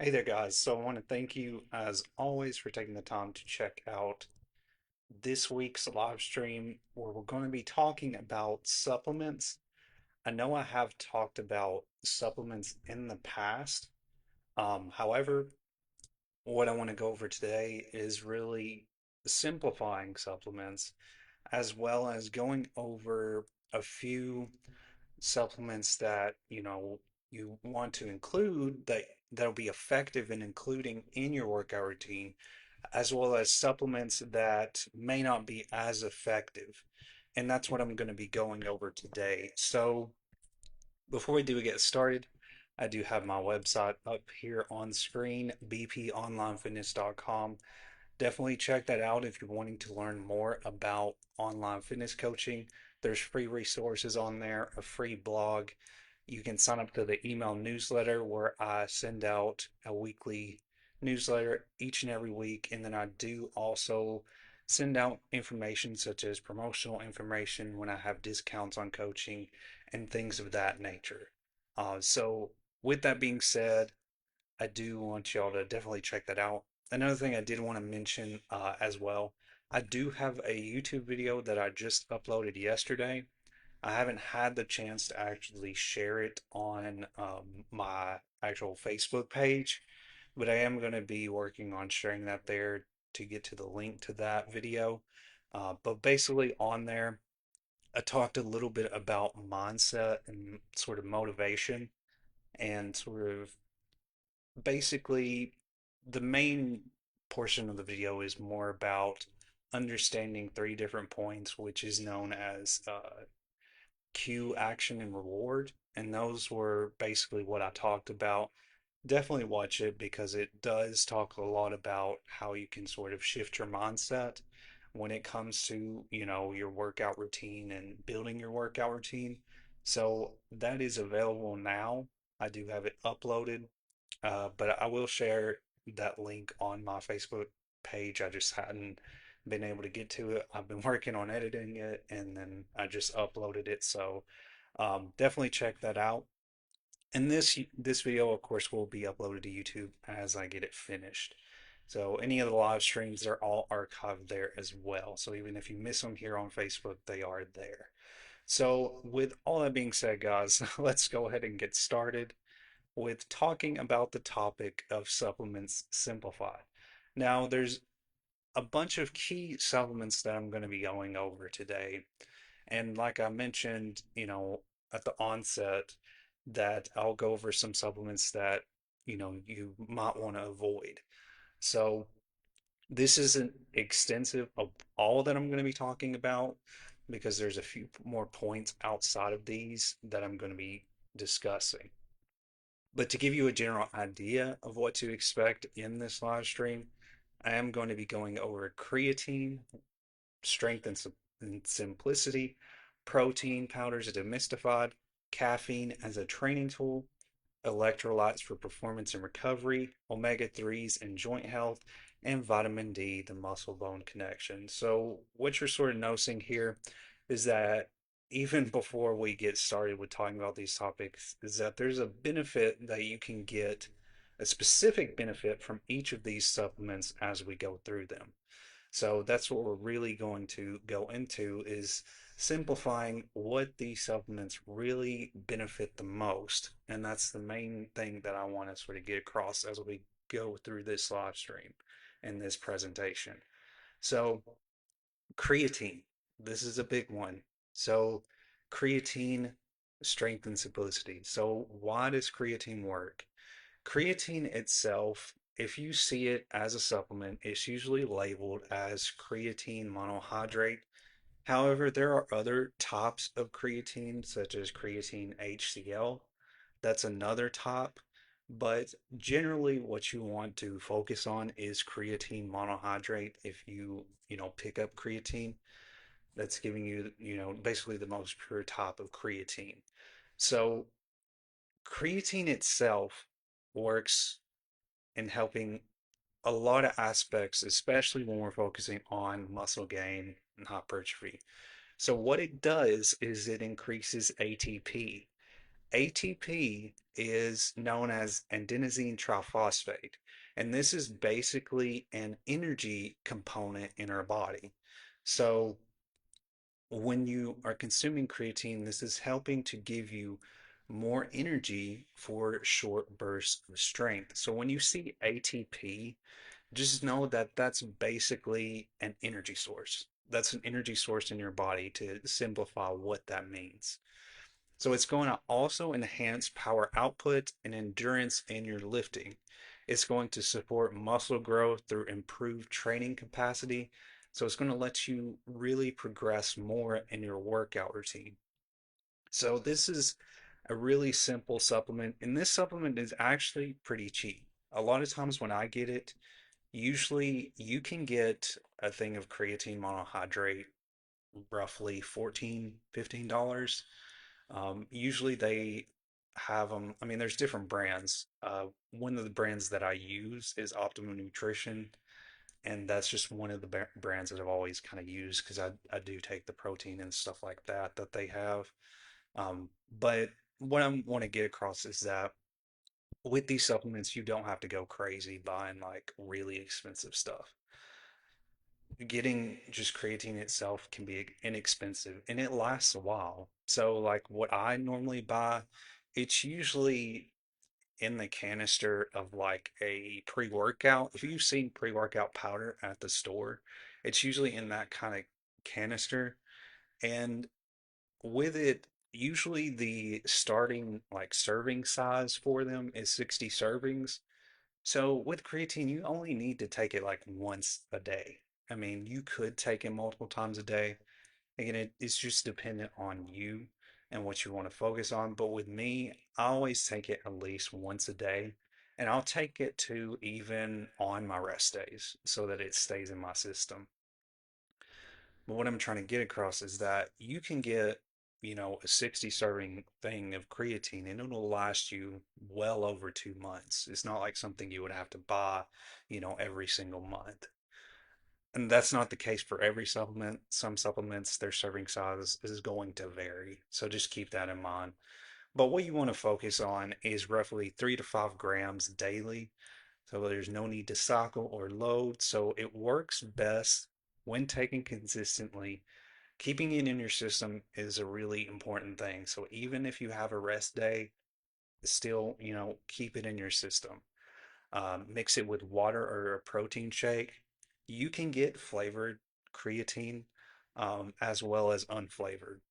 Hey there, guys. So I want to thank you, as always, for taking the time to check out this week's live stream where we're going to be talking about supplements. I know I have talked about supplements in the past. However, what I want to go over today is really simplifying supplements as well as going over a few supplements that, you want to include that'll be effective in including in your workout routine as well as supplements that may not be as effective. And that's what I'm going to be going over today. So, before we do get started, I do have my website up here on screen, bponlinefitness.com. Definitely check that out if you're wanting to learn more about online fitness coaching. There's free resources on there, a free blog. You can sign up to the email newsletter where I send out a weekly newsletter each and every week. And then I do also send out information such as promotional information when I have discounts on coaching and things of that nature. So, with that being said, I do want y'all to definitely check that out. Another thing I did want to mention as well, I do have a YouTube video that I just uploaded yesterday. I haven't had the chance to actually share it on my actual Facebook page, but I am going to be working on sharing that there to get to the link to that video. But basically, on there, I talked a little bit about mindset and sort of motivation and sort of basically the main portion of the video is more about understanding three different points, which is known as cue, action, and reward. And those were basically what I talked about. Definitely watch it because it does talk a lot about how you can sort of shift your mindset when it comes to, your workout routine and building your workout routine. So that is available now. I do have it uploaded, but I will share that link on my Facebook page. I just hadn't been able to get to it. I've been working on editing it and then I just uploaded it. So definitely check that out. And this video, of course, will be uploaded to YouTube as I get it finished. So any of the live streams, they're all archived there as well. So even if you miss them here on Facebook, they are there. So with all that being said, guys, let's go ahead and get started with talking about the topic of supplements simplified. Now, there's a bunch of key supplements that I'm going to be going over today. And like I mentioned, at the onset, that I'll go over some supplements that, you might want to avoid. So this isn't extensive of all that I'm going to be talking about because there's a few more points outside of these that I'm going to be discussing. But to give you a general idea of what to expect in this live stream, I am going to be going over creatine, strength and simplicity, protein powders demystified, caffeine as a training tool, electrolytes for performance and recovery, omega 3s and joint health, and vitamin D, the muscle bone connection. So, what you're sort of noticing here is that even before we get started with talking about these topics, is that there's a benefit that you can get, a specific benefit from each of these supplements as we go through them. So that's what we're really going to go into is simplifying what these supplements really benefit the most. And that's the main thing that I want to sort of get across as we go through this live stream and this presentation. So creatine, this is a big one. So creatine, strength and simplicity. So why does creatine work? Creatine itself, if you see it as a supplement, it's usually labeled as creatine monohydrate. However, there are other types of creatine, such as creatine HCl. That's another type. But generally, what you want to focus on is creatine monohydrate. If you pick up creatine, that's giving you, basically the most pure type of creatine. So, creatine itself works in helping a lot of aspects, especially when we're focusing on muscle gain and hypertrophy. So, what it does is it increases ATP. ATP is known as adenosine triphosphate, and this is basically an energy component in our body. So when you are consuming creatine, this is helping to give you more energy for short bursts of strength. So when you see ATP, just know that that's basically an energy source. That's an energy source in your body to simplify what that means. So it's going to also enhance power output and endurance in your lifting. It's going to support muscle growth through improved training capacity. So it's going to let you really progress more in your workout routine. So this is a really simple supplement, and this supplement is actually pretty cheap. A lot of times when I get it, usually you can get a thing of creatine monohydrate roughly 14, $15. Usually they have them. I mean, there's different brands. One of the brands that I use is Optimum Nutrition, and that's just one of the brands that I've always kind of used because I do take the protein and stuff like that that they have. But what I want to get across is that with these supplements, you don't have to go crazy buying like really expensive stuff. Getting just creatine itself can be inexpensive and it lasts a while. So, like what I normally buy, it's usually in the canister of like a pre-workout. If you've seen pre-workout powder at the store, it's usually in that kind of canister. And with it, usually the starting like serving size for them is 60 servings. So with creatine, you only need to take it like once a day. I mean, you could take it multiple times a day. Again, it's just dependent on you and what you want to focus on. But with me, I always take it at least once a day. And I'll take it to even on my rest days so that it stays in my system. But what I'm trying to get across is that you can get, a 60 serving thing of creatine and it'll last you well over 2 months. It's not like something you would have to buy, every single month. And that's not the case for every supplement. Some supplements, their serving size is going to vary. So just keep that in mind. But what you want to focus on is roughly 3 to 5 grams daily. So there's no need to cycle or load. So it works best when taken consistently. Keeping it in your system is a really important thing. So even if you have a rest day, still, keep it in your system. Mix it with water or a protein shake. You can get flavored creatine as well as unflavored.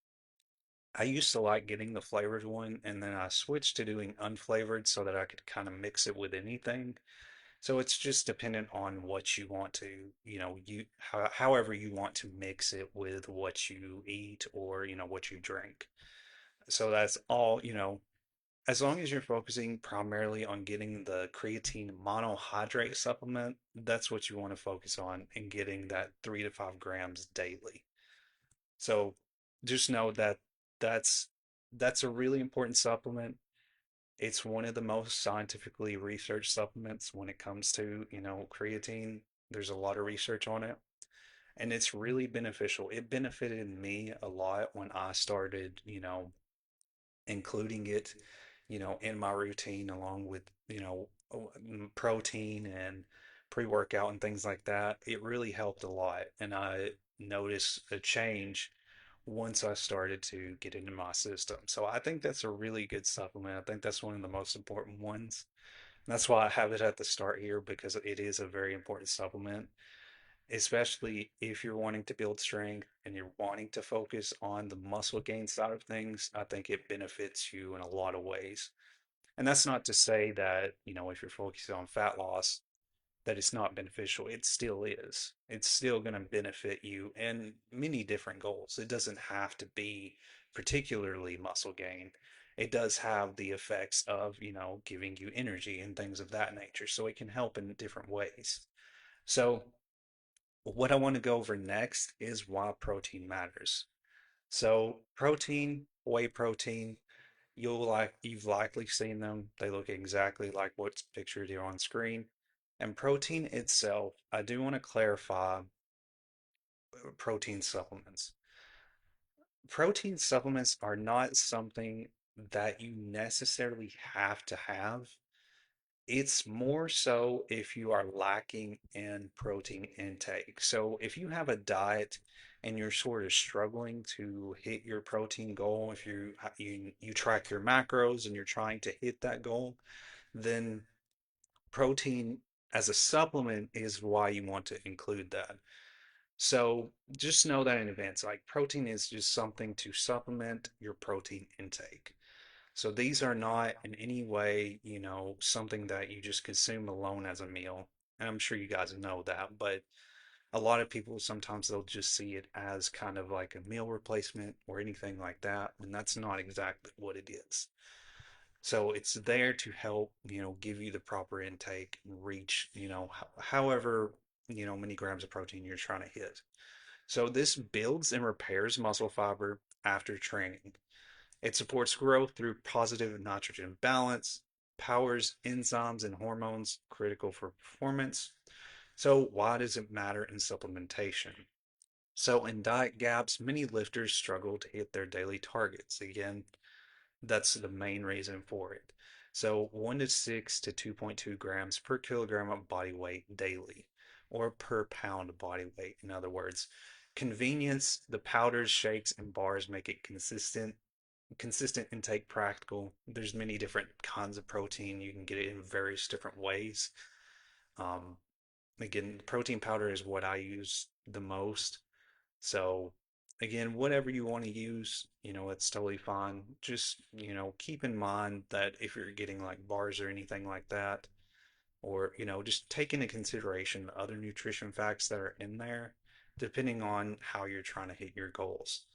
I used to like getting the flavored one, and then I switched to doing unflavored so that I could kind of mix it with anything. So it's just dependent on what you want to, however you want to mix it with what you eat or, what you drink. So that's all, as long as you're focusing primarily on getting the creatine monohydrate supplement, that's what you want to focus on and getting that 3 to 5 grams daily. So just know that that's that's a really important supplement. It's one of the most scientifically researched supplements when it comes to, creatine. There's a lot of research on it, and it's really beneficial. It benefited me a lot when I started, including it, in my routine along with, protein and pre-workout and things like that. It really helped a lot. And I noticed a change once I started to get into my system. So I think that's a really good supplement. I think that's one of the most important ones. That's why I have it at the start here because it is a very important supplement, especially if you're wanting to build strength and you're wanting to focus on the muscle gain side of things. I think it benefits you in a lot of ways. And that's not to say that, if you're focusing on fat loss, that it's not beneficial. It still is. It's still going to benefit you in many different goals. It doesn't have to be particularly muscle gain. It does have the effects of, giving you energy and things of that nature. So it can help in different ways. So what I want to go over next is why protein matters. So protein, whey protein, you've likely seen them. They look exactly like what's pictured here on screen. And protein itself, I do want to clarify protein supplements. Protein supplements are not something that you necessarily have to have. It's more so if you are lacking in protein intake. So if you have a diet and you're sort of struggling to hit your protein goal, if you track your macros and you're trying to hit that goal, then protein as a supplement is why you want to include that. So just know that in advance, like protein is just something to supplement your protein intake. So these are not in any way, something that you just consume alone as a meal. And I'm sure you guys know that, but a lot of people sometimes they'll just see it as kind of like a meal replacement or anything like that, and that's not exactly what it is. So it's there to help, give you the proper intake and reach, however, many grams of protein you're trying to hit. So this builds and repairs muscle fiber after training. It supports growth through positive nitrogen balance, powers enzymes and hormones critical for performance. So why does it matter in supplementation? So in diet gaps, many lifters struggle to hit their daily targets. Again, that's the main reason for it. So 1 to 6 to 2.2 grams per kilogram of body weight daily, or per pound of body weight. In other words, convenience, the powders, shakes, and bars make it consistent intake practical. There's many different kinds of protein. You can get it in various different ways. Um, Again, protein powder is what I use the most. So again, whatever you want to use, it's totally fine. Just, keep in mind that if you're getting like bars or anything like that, or, just take into consideration the other nutrition facts that are in there, depending on how you're trying to hit your goals.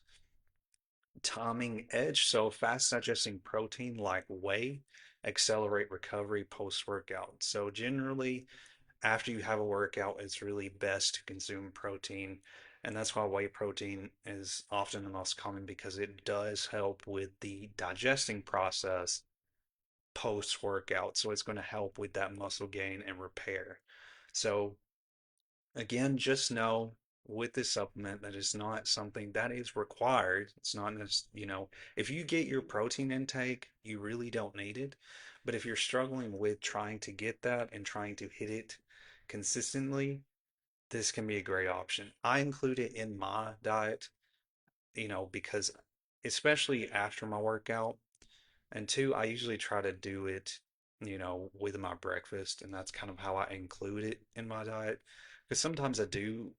Timing edge, so fast digesting protein like whey accelerate recovery post workout. So generally after you have a workout, it's really best to consume protein. And that's why whey protein is often the most common because it does help with the digesting process post workout. So it's going to help with that muscle gain and repair. So again, just know with this supplement that it's not something that is required. It's not just, if you get your protein intake, you really don't need it. But if you're struggling with trying to get that and trying to hit it consistently, this can be a great option. I include it in my diet, because especially after my workout, and two, I usually try to do it, with my breakfast, and that's kind of how I include it in my diet. Because sometimes I do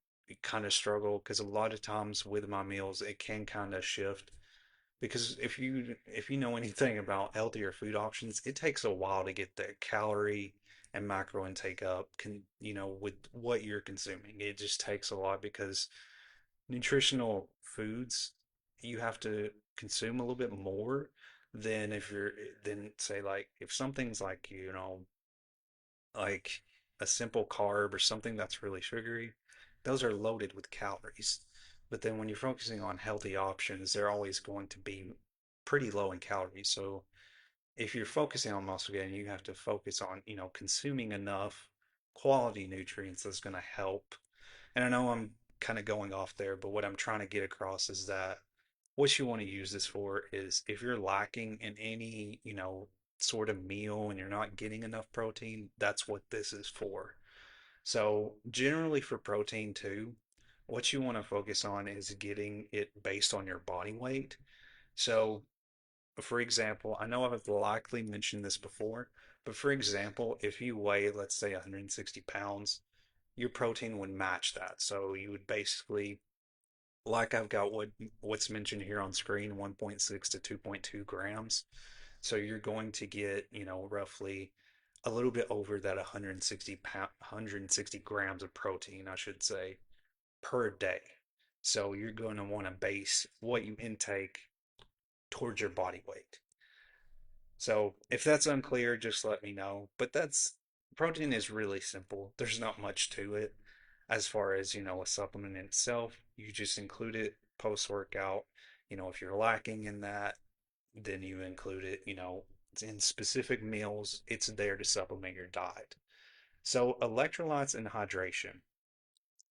kind of struggle, because a lot of times with my meals, it can kind of shift. Because if you know anything about healthier food options, it takes a while to get the calorie and macro intake up, with what you're consuming. It just takes a lot because nutritional foods, you have to consume a little bit more than if you're than say like if something's like like a simple carb or something that's really sugary, those are loaded with calories. But then when you're focusing on healthy options, they're always going to be pretty low in calories. So if you're focusing on muscle gain, you have to focus on, consuming enough quality nutrients that's going to help. And I know I'm kind of going off there, but what I'm trying to get across is that what you want to use this for is if you're lacking in any, sort of meal and you're not getting enough protein, that's what this is for. So, generally for protein too, what you want to focus on is getting it based on your body weight. So, for example, I know I've likely mentioned this before, but for example, if you weigh, let's say, 160 pounds, your protein would match that. So you would basically, like I've got what's mentioned here on screen, 1.6 to 2.2 grams. So you're going to get, roughly a little bit over that 160 grams of protein, I should say, per day. So you're going to want to base what you intake towards your body weight. So if that's unclear, just let me know. But protein is really simple. There's not much to it as far as, a supplement in itself. You just include it post workout. If you're lacking in that, then you include it, in specific meals. It's there to supplement your diet. So electrolytes and hydration.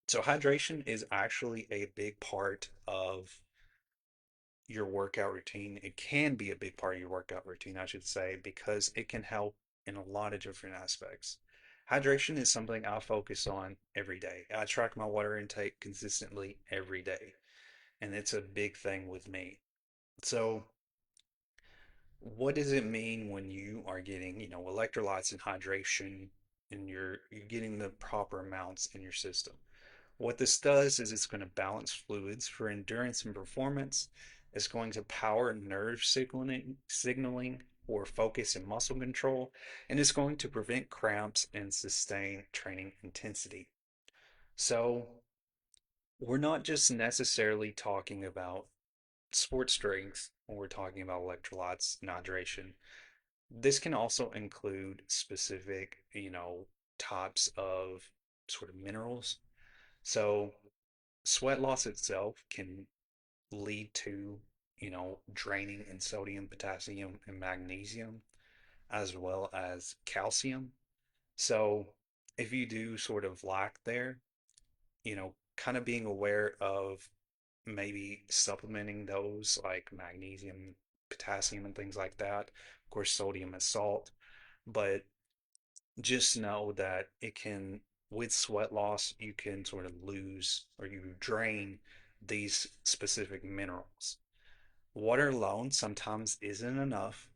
So hydration is actually a big part of your workout routine. It can be a big part of your workout routine, I should say, because it can help in a lot of different aspects. Hydration is something I focus on every day. I track my water intake consistently every day, and it's a big thing with me. So, what does it mean when you are getting, electrolytes and hydration and you're getting the proper amounts in your system? What this does is it's going to balance fluids for endurance and performance. It's going to power nerve signaling for focus and muscle control, and it's going to prevent cramps and sustain training intensity. So, we're not just necessarily talking about sports strength when we're talking about electrolytes and hydration. This can also include specific, types of sort of minerals. So, sweat loss itself can lead to, draining in sodium, potassium, and magnesium, as well as calcium. So if you do sort of lack there, kind of being aware of maybe supplementing those like magnesium, potassium, and things like that. Of course, sodium is salt, but just know that it can, with sweat loss, you can sort of lose or you drain these specific minerals. Water alone sometimes isn't enough.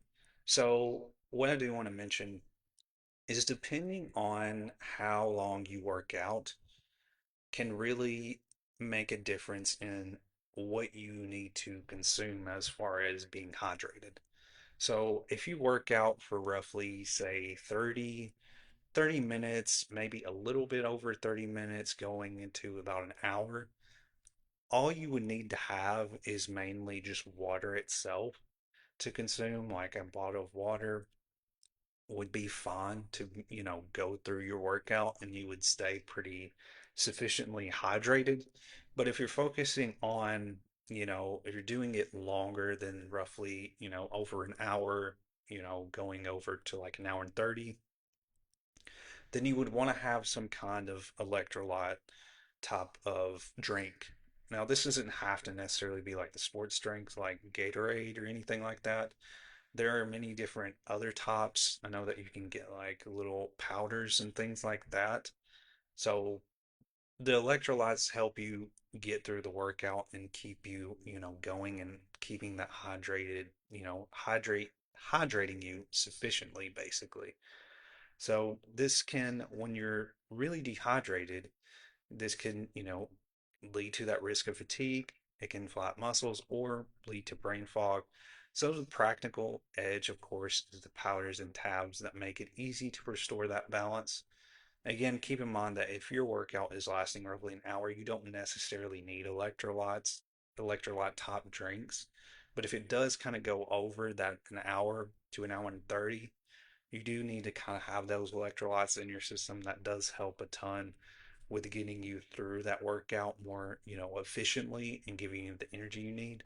So, what I do want to mention is depending on how long you work out, can really make a difference in what you need to consume as far as being hydrated. So, if you work out for roughly, say, 30 minutes, maybe a little bit over 30 minutes, going into about an hour, all you would need to have is mainly just water itself to consume. Like a bottle of water would be fine to, go through your workout and you would stay pretty sufficiently hydrated. But if you're focusing on, if you're doing it longer than roughly, over an hour, going over to like an hour and 30, then you would want to have some kind of electrolyte type of drink. Now, this doesn't have to necessarily be like the sports drinks like Gatorade or anything like that. There are many different other types. I know that you can get like little powders and things like that. So the electrolytes help you get through the workout and keep you, going and keeping that hydrated, hydrating you sufficiently basically. So this can, when you're really dehydrated, this can, lead to that risk of fatigue. It can flat muscles or lead to brain fog. So the practical edge, of course, is the powders and tabs that make it easy to restore that balance. Again, keep in mind that if your workout is lasting roughly an hour, you don't necessarily need electrolyte top drinks. But if it does kind of go over that an hour to an hour and 30, you do need to kind of have those electrolytes in your system. That does help a ton with getting you through that workout more, efficiently and giving you the energy you need.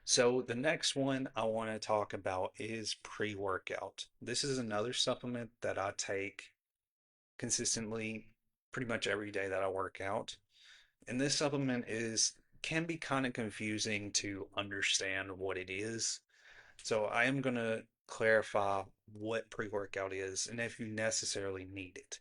So the next one I want to talk about is pre-workout. This is another supplement that I take consistently pretty much every day that I work out. And this supplement is can be kind of confusing to understand what it is. So I am going to clarify what pre-workout is and if you necessarily need it.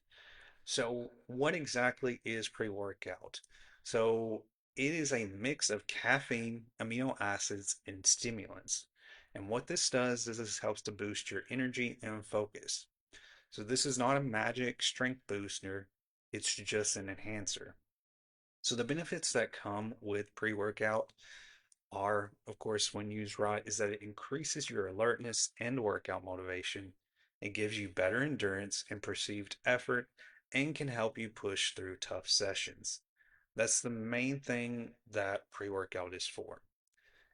So, what exactly is pre workout? So, it is a mix of caffeine, amino acids, and stimulants. And what this does is this helps to boost your energy and focus. So, this is not a magic strength booster, it's just an enhancer. So, the benefits that come with pre workout are, of course, when used right, is that it increases your alertness and workout motivation. It gives you better endurance and perceived effort and can help you push through tough sessions. That's the main thing that pre workout is for.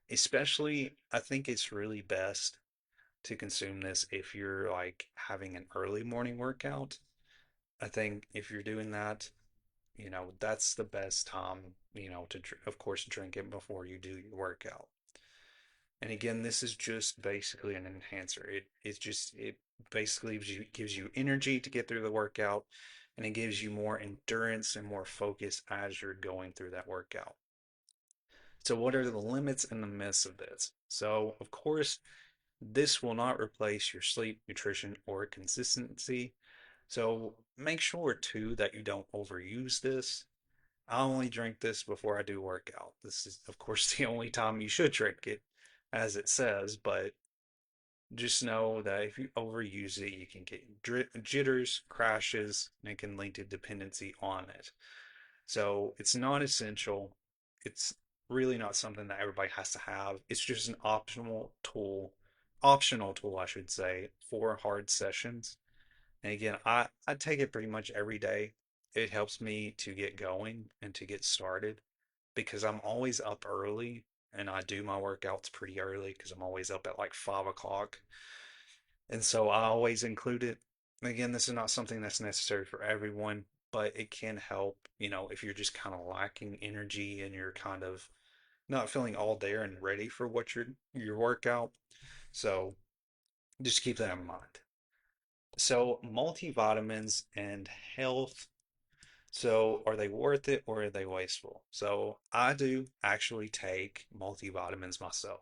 Especially, I think it's really best to consume this if you're like having an early morning workout. I think if you're doing that, that's the best time, to, of course, drink it before you do your workout. And again, this is just basically an enhancer. It basically gives you energy to get through the workout, and it gives you more endurance and more focus as you're going through that workout. So, what are the limits and the myths of this? So, of course, this will not replace your sleep, nutrition, or consistency. So, make sure too that you don't overuse this. I only drink this before I do workout. This is, of course, the only time you should drink it, as it says, but just know that if you overuse it, you can get jitters, crashes, and it can lead to dependency on it. So it's not essential. It's really not something that everybody has to have. It's just an optional tool, I should say, for hard sessions. And again, I take it pretty much every day. It helps me to get going and to get started because I'm always up early and I do my workouts pretty early because I'm always up at like 5 o'clock. And so I always include it. Again, this is not something that's necessary for everyone, but it can help, if you're just kind of lacking energy and you're kind of not feeling all there and ready for what your workout. So just keep that in mind. So multivitamins and health. So are they worth it or are they wasteful? So I do actually take multivitamins myself.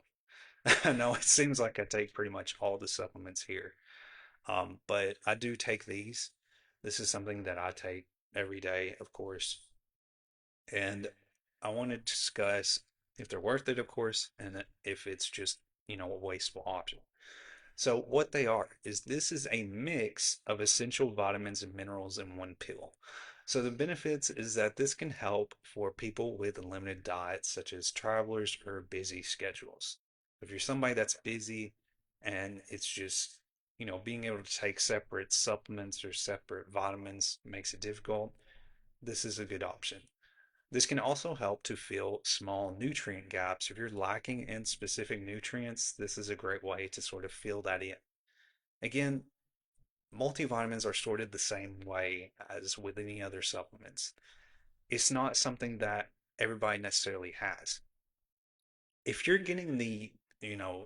I know it seems like I take pretty much all the supplements here. But I do take these. This is something that I take every day, of course. And I want to discuss if they're worth it, of course, and if it's just, a wasteful option. So what they are is this is a mix of essential vitamins and minerals in one pill. So the benefits is that this can help for people with limited diets, such as travelers or busy schedules. If you're somebody that's busy and it's just, being able to take separate supplements or separate vitamins makes it difficult, this is a good option. This can also help to fill small nutrient gaps. If you're lacking in specific nutrients, this is a great way to sort of fill that in. Again, multivitamins are sorted the same way as with any other supplements. It's not something that everybody necessarily has. If you're getting the,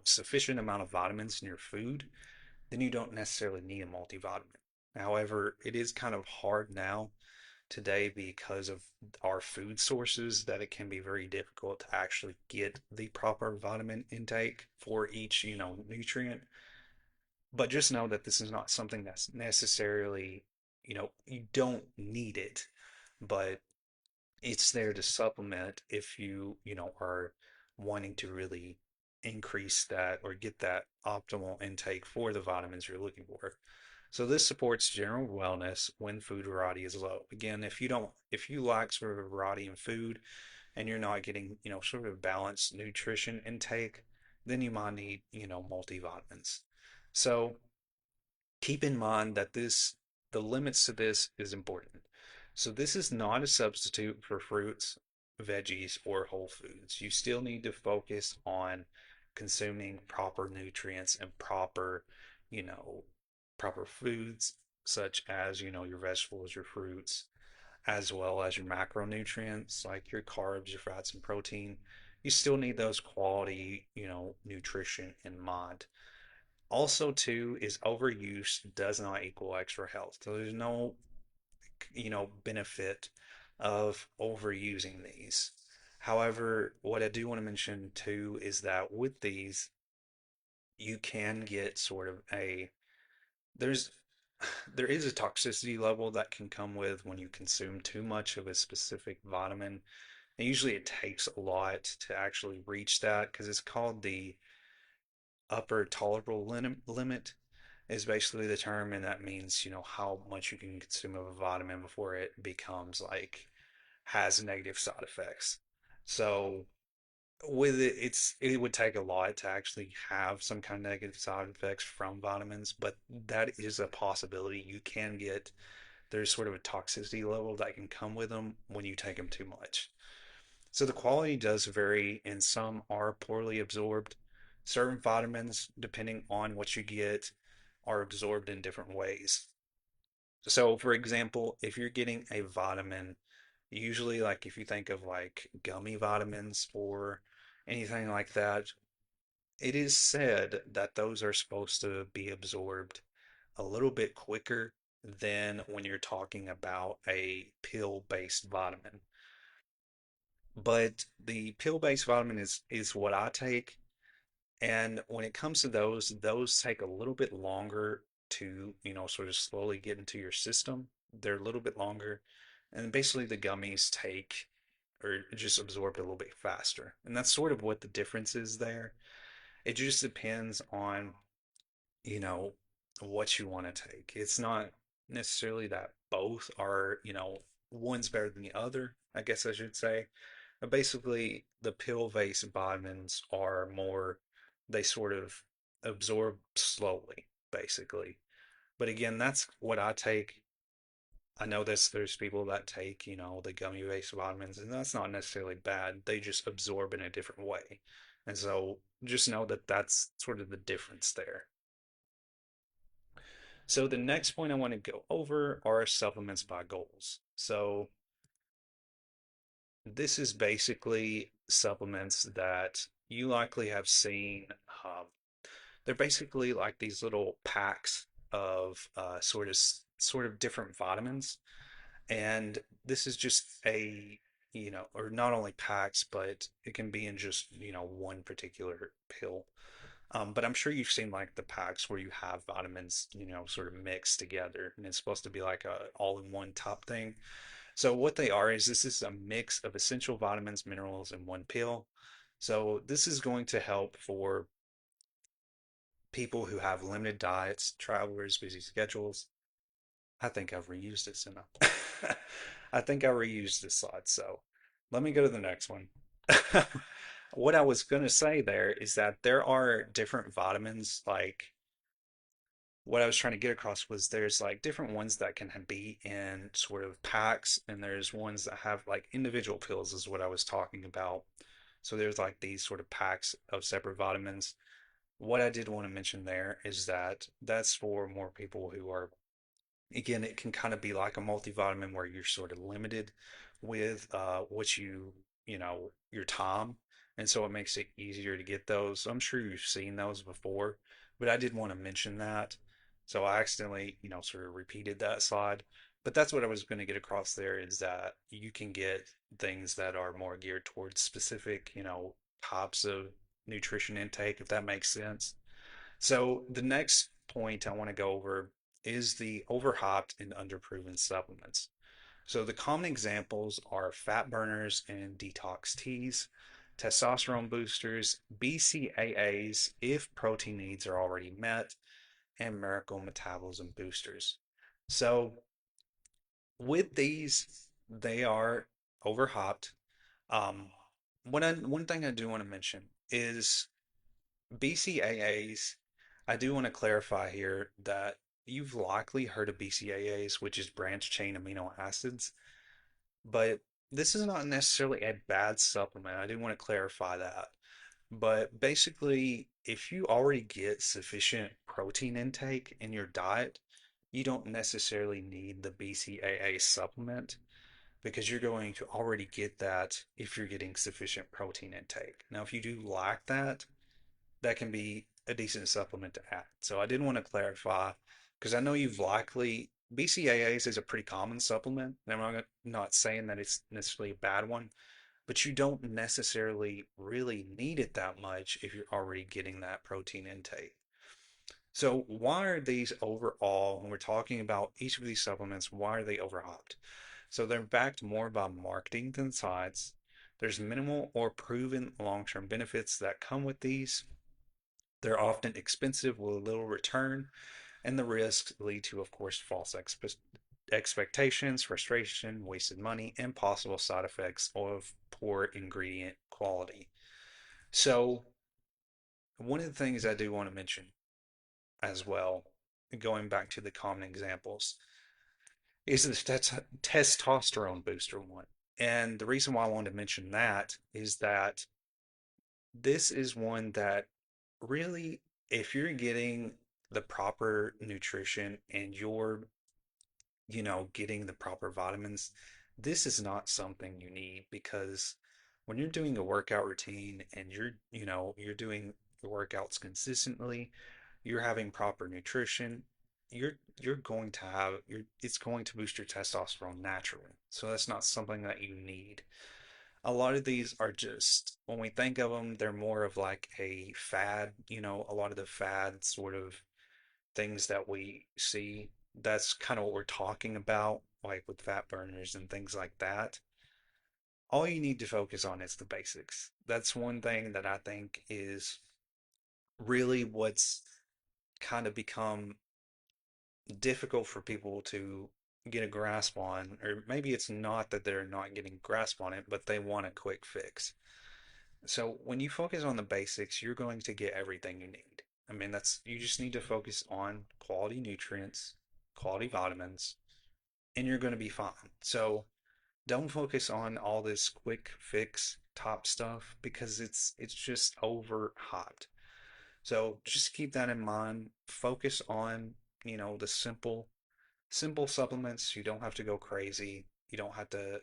sufficient amount of vitamins in your food, then you don't necessarily need a multivitamin. However, it is kind of hard now today because of our food sources that it can be very difficult to actually get the proper vitamin intake for each, nutrient. But just know that this is not something that's necessarily, you don't need it, but it's there to supplement if you are wanting to really increase that or get that optimal intake for the vitamins you're looking for. So this supports general wellness when food variety is low. Again, if you lack sort of a variety in food and you're not getting, sort of balanced nutrition intake, then you might need, multivitamins. So keep in mind that the limits to this is important. So this is not a substitute for fruits, veggies, or whole foods. You still need to focus on consuming proper nutrients and you know, proper foods such as, your vegetables, your fruits, as well as your macronutrients like your carbs, your fats, and protein. You still need those quality, nutrition in mind. Also, too, is overuse does not equal extra health. So there's no, benefit of overusing these. However, what I do want to mention too is that with these, you can get sort of there's there is a toxicity level that can come with when you consume too much of a specific vitamin. And usually it takes a lot to actually reach that because it's called the upper tolerable limit is basically the term, and that means how much you can consume of a vitamin before it becomes like has negative side effects. So with it, it would take a lot to actually have some kind of negative side effects from vitamins, but that is a possibility. You can get there's sort of a toxicity level that can come with them when you take them too much. So the quality does vary, and some are poorly absorbed. Certain vitamins, depending on what you get, are absorbed in different ways. So, for example, if you're getting a vitamin, usually like if you think of like gummy vitamins or anything like that, it is said that those are supposed to be absorbed a little bit quicker than when you're talking about a pill-based vitamin. But the pill-based vitamin is what I take. And when it comes to those take a little bit longer to, sort of slowly get into your system. They're a little bit longer. And basically the gummies take or just absorb a little bit faster. And that's sort of what the difference is there. It just depends on, you know, what you want to take. It's not necessarily that both are, one's better than the other, I guess I should say. Basically, the pill-based vitamins are more, they sort of absorb slowly, basically. But again, that's what I take. I know there's people that take, the gummy-based vitamins, and that's not necessarily bad. They just absorb in a different way. And so just know that that's sort of the difference there. So the next point I want to go over are supplements by goals. So this is basically supplements that you likely have seen. Um, they're basically like these little packs of sort of different vitamins, and this is just or not only packs, but it can be in just one particular pill. But I'm sure you've seen like the packs where you have vitamins, sort of mixed together, and it's supposed to be like a all-in-one top thing. So what they are is this is a mix of essential vitamins, minerals in one pill. So this is going to help for people who have limited diets, travelers, busy schedules. I think I've reused this in a I think I reused this slide. So let me go to the next one. What I was going to say there is that there are different vitamins. Like what I was trying to get across was there's like different ones that can be in sort of packs, and there's ones that have like individual pills, is what I was talking about. So there's like these sort of packs of separate vitamins. What I did want to mention there is that that's for more people who are, again, it can kind of be like a multivitamin where you're sort of limited with what your time. And so it makes it easier to get those. I'm sure you've seen those before, but I did want to mention that. So I accidentally, sort of repeated that slide. But that's what I was going to get across there is that you can get things that are more geared towards specific, types of nutrition intake, if that makes sense. So the next point I want to go over is the overhyped and underproven supplements. So the common examples are fat burners and detox teas, testosterone boosters, BCAAs if protein needs are already met, and miracle metabolism boosters. So with these, they are overhyped. Um, one thing I do want to mention is BCAAs, I do want to clarify here that you've likely heard of BCAAs, which is branched chain amino acids, but this is not necessarily a bad supplement. I do want to clarify that. But basically, if you already get sufficient protein intake in your diet, you don't necessarily need the BCAA supplement because you're going to already get that if you're getting sufficient protein intake. Now, if you do lack that, that can be a decent supplement to add. So I did want to clarify because I know you've likely BCAAs is a pretty common supplement, and I'm not saying that it's necessarily a bad one, but you don't necessarily really need it that much if you're already getting that protein intake. So why are these overall, when we're talking about each of these supplements, why are they overhyped? So they're backed more by marketing than science. There's minimal or proven long-term benefits that come with these. They're often expensive with little return, and the risks lead to, of course, false expectations, frustration, wasted money, and possible side effects of poor ingredient quality. So, one of the things I do want to mention as well, going back to the common examples, is the testosterone booster one. And the reason why I wanted to mention that is that this is one that really, if you're getting the proper nutrition and you're, getting the proper vitamins, this is not something you need because when you're doing a workout routine and you're doing the workouts consistently, you're having proper nutrition, you're going to have it's going to boost your testosterone naturally. So that's not something that you need. A lot of these are just, when we think of them, they're more of like a fad, a lot of the fad sort of things that we see. That's kind of what we're talking about, like with fat burners and things like that. All you need to focus on is the basics. That's one thing that I think is really what's kind of become difficult for people to get a grasp on, or maybe it's not that they're not getting grasp on it, but they want a quick fix. So when you focus on the basics, you're going to get everything you need. I mean, you just need to focus on quality nutrients, quality vitamins, and you're going to be fine. So don't focus on all this quick fix top stuff because it's just overhyped. So just keep that in mind. Focus on, the simple supplements. You don't have to go crazy. You don't have to,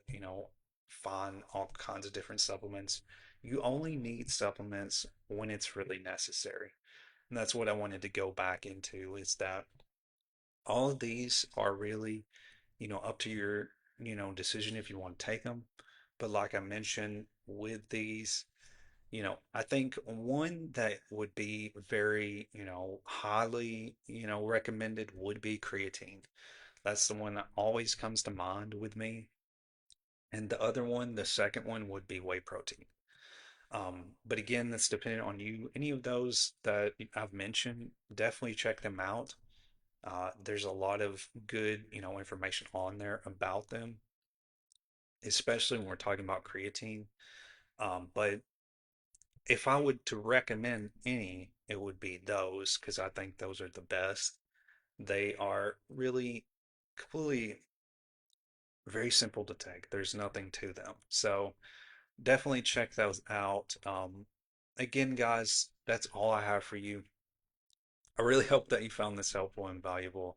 find all kinds of different supplements. You only need supplements when it's really necessary. And that's what I wanted to go back into is that all of these are really, up to your, decision if you want to take them. But like I mentioned with these, I think one that would be very, highly, recommended would be creatine. That's the one that always comes to mind with me. And the other one, the second one would be whey protein. But again, that's dependent on you. Any of those that I've mentioned, definitely check them out. There's a lot of good, information on there about them, especially when we're talking about creatine. But if I would to recommend any, it would be those because I think those are the best. They are really completely very simple to take. There's nothing to them. So definitely check those out. Again, guys, that's all I have for you. I really hope that you found this helpful and valuable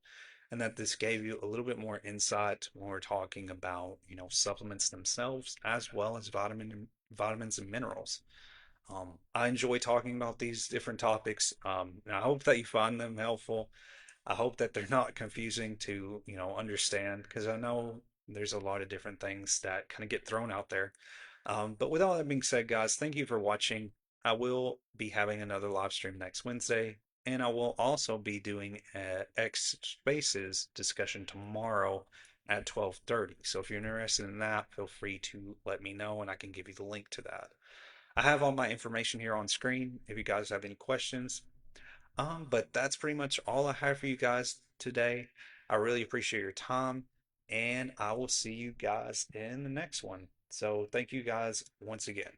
and that this gave you a little bit more insight when we're talking about, supplements themselves as well as vitamins and minerals. I enjoy talking about these different topics. And I hope that you find them helpful. I hope that they're not confusing to, understand because I know there's a lot of different things that kind of get thrown out there. But with all that being said, guys, thank you for watching. I will be having another live stream next Wednesday, and I will also be doing a X Spaces discussion tomorrow at 12:30. So if you're interested in that, feel free to let me know and I can give you the link to that. I have all my information here on screen if you guys have any questions. But that's pretty much all I have for you guys today. I really appreciate your time, and I will see you guys in the next one. So thank you guys once again.